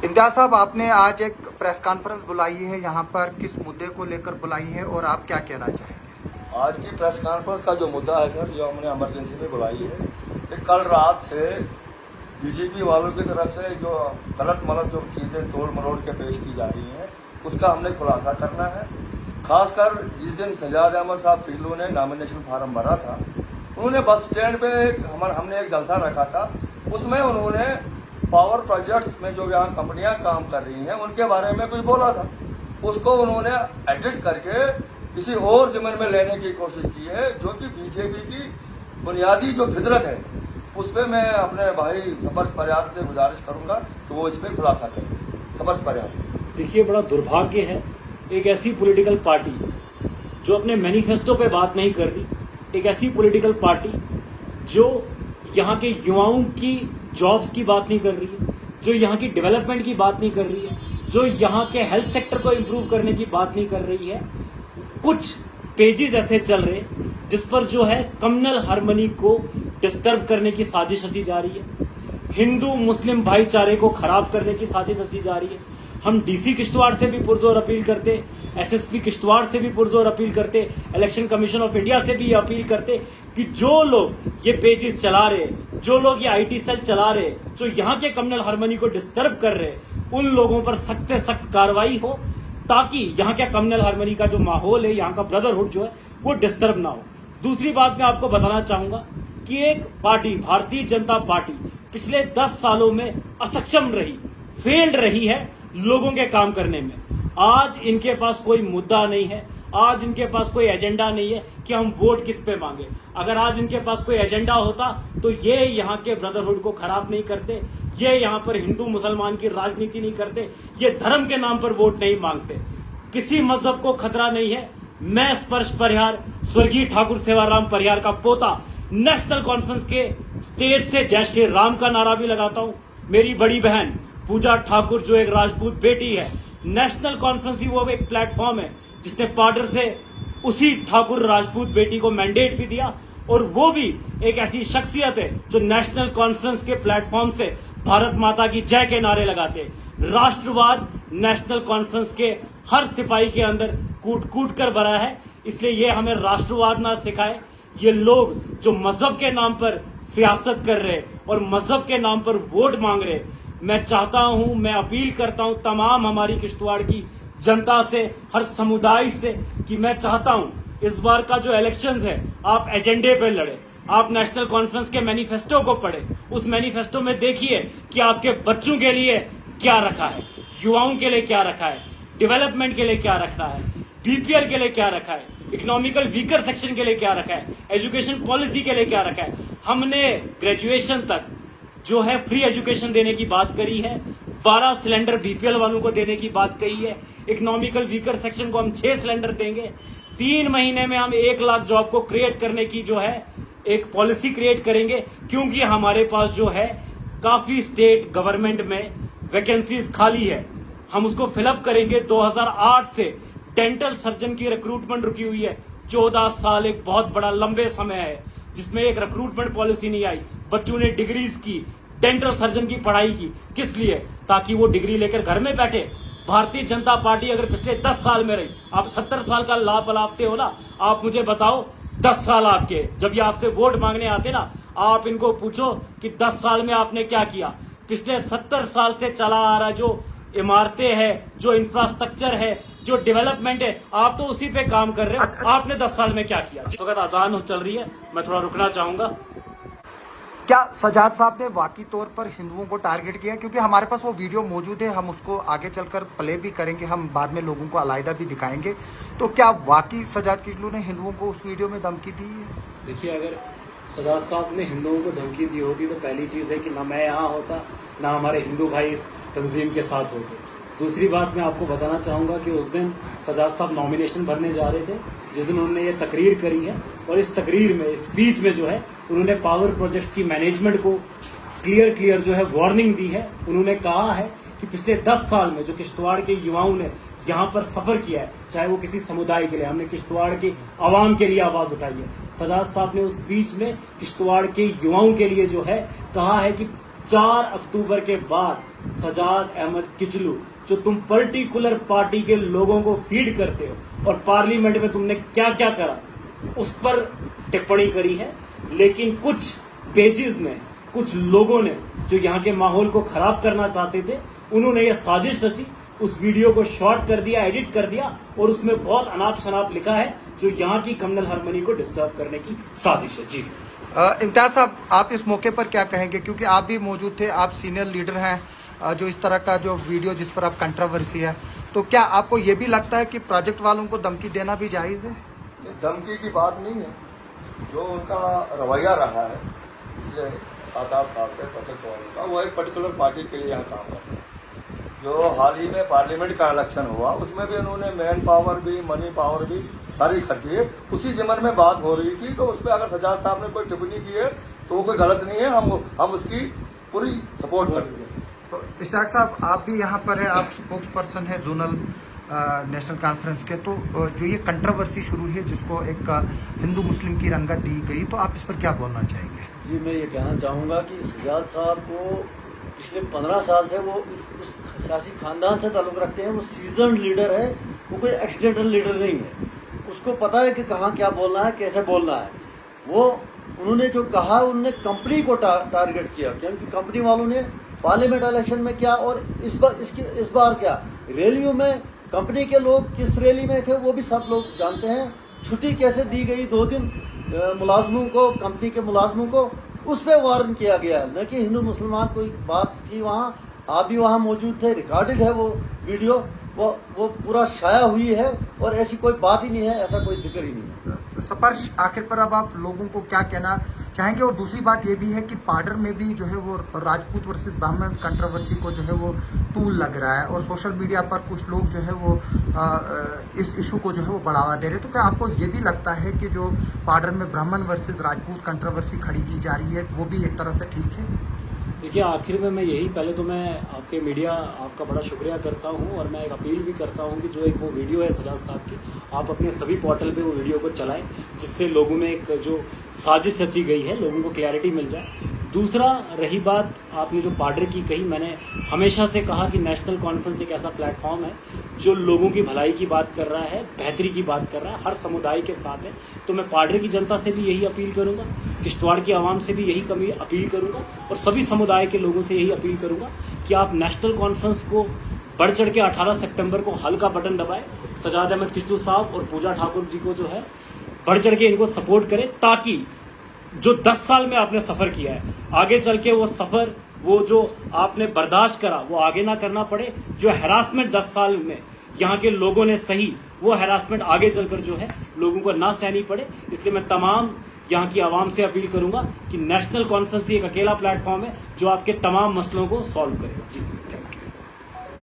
इम्तियाज साहब, आपने आज एक प्रेस कॉन्फ्रेंस बुलाई है, यहाँ पर किस मुद्दे को लेकर बुलाई है और आप क्या कहना चाहेंगे? आज की प्रेस कॉन्फ्रेंस का जो मुद्दा है सर, जो हमने इमरजेंसी में बुलाई है कि कल रात से बीजेपी वालों की तरफ से जो गलत जो चीज़ें तोड़ मरोड़ के पेश की जा रही हैं, उसका हमने खुलासा करना है। खासकर जिस दिन सजाद अहमद साहब पिछलों ने नॉमिनेशन फार्म भरा था, उन्होंने बस स्टैंड पे हमने एक जलसा रखा था। उसमें उन्होंने पावर प्रोजेक्ट्स में जो यहाँ कंपनियां काम कर रही हैं उनके बारे में कुछ बोला था। उसको उन्होंने एडिट करके किसी और ज़मीन में लेने की कोशिश की है, जो कि बीजेपी की बुनियादी जो फितरत है, उस पर मैं अपने भाई सबर्स फरियाद से गुजारिश करूंगा कि वो इस पर खुलासा करें। सबर्स फरियाद। देखिए, बड़ा दुर्भाग्य है एक ऐसी पॉलिटिकल पार्टी जो अपने मैनिफेस्टो पे बात नहीं कर रही, एक ऐसी पॉलिटिकल पार्टी जो यहाँ के युवाओं की जॉब्स की बात नहीं कर रही है, जो यहाँ की डेवलपमेंट की बात नहीं कर रही है, जो यहाँ के हेल्थ सेक्टर को इम्प्रूव करने की बात नहीं कर रही है। कुछ पेजेस ऐसे चल रहे जिस पर जो है कम्युनल हार्मनी को डिस्टर्ब करने की साजिश रची जा रही है, हिंदू मुस्लिम भाईचारे को खराब करने की साजिश रची जा रही है। हम डीसी किश्तवाड़ से भी पुरजोर अपील करते, एसएसपी किश्तवाड़ से भी पुरजोर अपील करते, इलेक्शन कमीशन ऑफ इंडिया से भी अपील करते कि जो लोग ये पेजेस चला रहे, जो लोग ये आईटी सेल चला रहे, जो यहाँ के कम्युनल हार्मनी को डिस्टर्ब कर रहे, उन लोगों पर सख्त से सख्त कार्रवाई हो, ताकि यहाँ के कम्युनल हार्मनी का जो माहौल है, यहाँ का ब्रदरहुड जो है, वो डिस्टर्ब ना हो। दूसरी बात मैं आपको बताना चाहूंगा कि एक पार्टी, भारतीय जनता पार्टी, पिछले 10 सालों में असक्षम रही, फेल्ड रही है लोगों के काम करने में। आज इनके पास कोई मुद्दा नहीं है, आज इनके पास कोई एजेंडा नहीं है कि हम वोट किस पे मांगे। अगर आज इनके पास कोई एजेंडा होता तो ये यहाँ के ब्रदरहुड को खराब नहीं करते, ये यहाँ पर हिंदू मुसलमान की राजनीति नहीं करते, ये धर्म के नाम पर वोट नहीं मांगते। किसी मजहब को खतरा नहीं है। मैं स्पर्श परिहार, स्वर्गीय ठाकुर सेवाराम परिहार का पोता, नेशनल कॉन्फ्रेंस के स्टेज से जय श्री राम का नारा भी लगाता हूं। मेरी बड़ी बहन पूजा ठाकुर जो एक राजपूत बेटी है, नेशनल कॉन्फ्रेंस ही वो एक प्लेटफॉर्म है जिसने पार्डर से उसी ठाकुर राजपूत बेटी को मैंडेट भी दिया, और वो भी एक ऐसी शख्सियत है जो नेशनल कॉन्फ्रेंस के प्लेटफॉर्म से भारत माता की जय के नारे लगाते। राष्ट्रवाद नेशनल कॉन्फ्रेंस के हर सिपाही के अंदर कूट कूट कर भरा है, इसलिए ये हमें राष्ट्रवाद ना सिखाए। ये लोग जो मजहब के नाम पर सियासत कर रहे और मजहब के नाम पर वोट मांग रहे, मैं चाहता हूं, मैं अपील करता हूं तमाम हमारी किश्तवाड़ की जनता से, हर समुदाय से, कि मैं चाहता हूं इस बार का जो इलेक्शंस है आप एजेंडे पे लड़े। आप नेशनल कॉन्फ्रेंस के मैनिफेस्टो को पढ़े, उस मैनिफेस्टो में देखिए कि आपके बच्चों के लिए क्या रखा है, युवाओं के लिए क्या रखा है, डेवलपमेंट के लिए क्या रखा है, बीपीएल के लिए क्या रखा है, इकोनॉमिकल वीकर सेक्शन के लिए क्या रखा है, एजुकेशन पॉलिसी के लिए क्या रखा है। हमने ग्रेजुएशन तक जो है फ्री एजुकेशन देने की बात करी है, 12 सिलेंडर बीपीएल वालों को देने की बात कही है, इकोनॉमिकल वीकर सेक्शन को हम 6 सिलेंडर देंगे, 3 महीने में हम 1 लाख जॉब को क्रिएट करने की जो है एक पॉलिसी क्रिएट करेंगे, क्योंकि हमारे पास जो है काफी स्टेट गवर्नमेंट में वैकेंसीज खाली है, हम उसको फिलअप करेंगे। 2008 से डेंटल सर्जन की रिक्रूटमेंट रुकी हुई है। 14 साल एक बहुत बड़ा लंबे समय है जिसमें एक रिक्रूटमेंट पॉलिसी नहीं आई। बच्चों ने डिग्रीज की, डेंटल सर्जन की पढ़ाई की, किस लिए? ताकि वो डिग्री लेकर घर में बैठे। भारतीय जनता पार्टी अगर पिछले 10 साल में रही, आप 70 साल का लाभ अलापते हो ना, आप मुझे बताओ 10 साल आपके, जब ये आपसे वोट मांगने आते ना, आप इनको पूछो कि 10 साल में आपने क्या किया। पिछले 70 साल से चला आ रहा जो इमारतें हैं, जो इंफ्रास्ट्रक्चर है, जो डेवलपमेंट है, आप तो उसी पे काम कर रहे हो। आपने 10 साल में क्या किया? जिस वक्त अजान चल रही है, मैं थोड़ा रुकना चाहूंगा। क्या सजाद साहब ने वाकई तौर पर हिंदुओं को टारगेट किया? क्योंकि हमारे पास वो वीडियो मौजूद है, हम उसको आगे चलकर प्ले भी करेंगे, हम बाद में लोगों को अलग भी दिखाएंगे। तो क्या वाकई सजाद किचलू ने हिंदुओं को उस वीडियो में धमकी दी है? देखिए, अगर सजाद साहब ने हिंदुओं को धमकी दी होती तो पहली चीज है कि ना मैं यहाँ होता, ना हमारे हिंदू भाई इस तंजीम के साथ होते। दूसरी बात मैं आपको बताना चाहूंगा कि उस दिन सजाद साहब नॉमिनेशन भरने जा रहे थे, जिस दिन उन्होंने ये तकरीर करी है, और इस तकरीर में, इस स्पीच में जो है उन्होंने पावर प्रोजेक्ट्स की मैनेजमेंट को क्लियर जो है वार्निंग दी है। उन्होंने कहा है कि पिछले 10 साल में जो किश्तवाड़ के युवाओं ने यहाँ पर सफर किया है, चाहे वो किसी समुदाय के लिए, हमने किश्तवाड़ के आवाम के लिए आवाज उठाई है। सजाद साहब ने उस स्पीच में किश्तवाड़ के युवाओं के लिए जो है कहा है कि 4 अक्टूबर के बाद सजाद अहमद किचलू, जो तुम पर्टिकुलर पार्टी के लोगों को फीड करते हो और पार्लियामेंट में तुमने क्या क्या करा उस पर टिप्पणी करी है। लेकिन कुछ पेजेस ने, कुछ लोगों ने जो यहाँ के माहौल को खराब करना चाहते थे, उन्होंने ये साजिश रची, उस वीडियो को शॉर्ट कर दिया, एडिट कर दिया और उसमें बहुत अनाप शनाप लिखा है जो यहाँ की कम्युनल हार्मनी को डिस्टर्ब करने की साजिश है। जी इम्तियाज साहब, आप इस मौके पर क्या कहेंगे, क्योंकि आप भी मौजूद थे, आप सीनियर लीडर हैं, जो इस तरह का जो वीडियो जिस पर आप कंट्रोवर्सी है, तो क्या आपको ये भी लगता है कि प्रोजेक्ट वालों को धमकी देना भी जायज़ है? धमकी की बात नहीं है, जो उनका रवैया रहा है पिछले 7-8 साल से प्रोजेक्ट वालों का, वो एक पर्टिकुलर पार्टी के लिए यहाँ काम करते हैं। जो हाल ही में पार्लियामेंट का इलेक्शन हुआ उसमें भी उन्होंने मैन पावर भी, मनी पावर भी सारी खर्ची है। उसी ज़मन में बात हो रही थी, तो उस पर अगर सजाद साहब ने कोई टिप्पणी की है तो वो कोई गलत नहीं है, हम उसकी पूरी सपोर्ट करते हैं। तो इश्तियाक साहब, आप भी यहाँ पर है, आप स्पोक्स पर्सन है जोनल नेशनल कॉन्फ्रेंस के, तो जो ये कंट्रोवर्सी शुरू हुई है जिसको एक हिंदू मुस्लिम की रंगत दी गई, तो आप इस पर क्या बोलना चाहेंगे? जी, मैं ये कहना चाहूँगा कि सजाद साहब को पिछले 15 साल से वो उस सियासी खानदान से ताल्लुक़ रखते हैं। वो सीजन्ड लीडर है, वो कोई एक्सीडेंटल लीडर नहीं है। उसको पता है कि कहाँ क्या बोलना है, कैसे बोलना है। वो उन्होंने जो कहा, उन्होंने कंपनी को टारगेट किया, क्योंकि कंपनी वालों ने पार्लियामेंट इलेक्शन में क्या और इस बार क्या रैलियों में कंपनी के लोग किस रैली में थे वो भी सब लोग जानते हैं। छुट्टी कैसे दी गई 2 दिन मुलाजमों को, कंपनी के मुलाजमों को, उस पर वार्न किया गया है। न कि हिंदू मुसलमान कोई बात थी वहाँ, आप भी वहाँ मौजूद थे, रिकॉर्डेड है वो वीडियो, वो पूरा शाया हुई है और ऐसी कोई बात ही नहीं है, ऐसा कोई जिक्र ही नहीं है। स्पर्श, आखिर पर अब आप लोगों को क्या कहना चाहेंगे? और दूसरी बात ये भी है कि पाडर में भी जो है वो राजपूत वर्सेस ब्राह्मण कंट्रोवर्सी को जो है वो तूल लग रहा है और सोशल मीडिया पर कुछ लोग जो है वो इस इशू को जो है वो बढ़ावा दे रहे हैं। तो क्या आपको ये भी लगता है कि जो पाडर में ब्राह्मण वर्सेस राजपूत कंट्रोवर्सी खड़ी की जा रही है वो भी एक तरह से ठीक है? देखिए, आखिर में मैं यही, पहले तो मैं आपके मीडिया, आपका बड़ा शुक्रिया करता हूं और मैं एक अपील भी करता हूं कि जो एक वो वीडियो है सजाद साहब की, आप अपने सभी पोर्टल पे वो वीडियो को चलाएं, जिससे लोगों में एक जो साजिश रची गई है लोगों को क्लैरिटी मिल जाए। दूसरा, रही बात आपने जो पाडर की कही, मैंने हमेशा से कहा कि नेशनल कॉन्फ्रेंस एक ऐसा प्लेटफॉर्म है जो लोगों की भलाई की बात कर रहा है, बेहतरी की बात कर रहा है, हर समुदाय के साथ है। तो मैं पाडर की जनता से भी यही अपील करूंगा, किश्तवाड़ की आवाम से भी यही अपील करूंगा और सभी समुदाय के लोगों से यही अपील करूंगा कि आप नेशनल कॉन्फ्रेंस को बढ़ चढ़ के 18 सितंबर को हल्का बटन दबाएं, सजाद अहमद किचलू साहब और पूजा ठाकुर जी को जो है बढ़ चढ़ के इनको सपोर्ट करें, ताकि जो 10 साल में आपने सफ़र किया है, आगे चल के वो सफ़र, वो जो आपने बर्दाश्त करा, वो आगे ना करना पड़े। जो हैरासमेंट 10 साल में यहाँ के लोगों ने सही, वो हैरासमेंट आगे चलकर जो है लोगों को ना सहनी पड़े। इसलिए मैं तमाम यहाँ की आवाम से अपील करूंगा कि नेशनल कॉन्फ्रेंस एक अकेला प्लेटफॉर्म है जो आपके तमाम मसलों को सॉल्व करेगा। जी।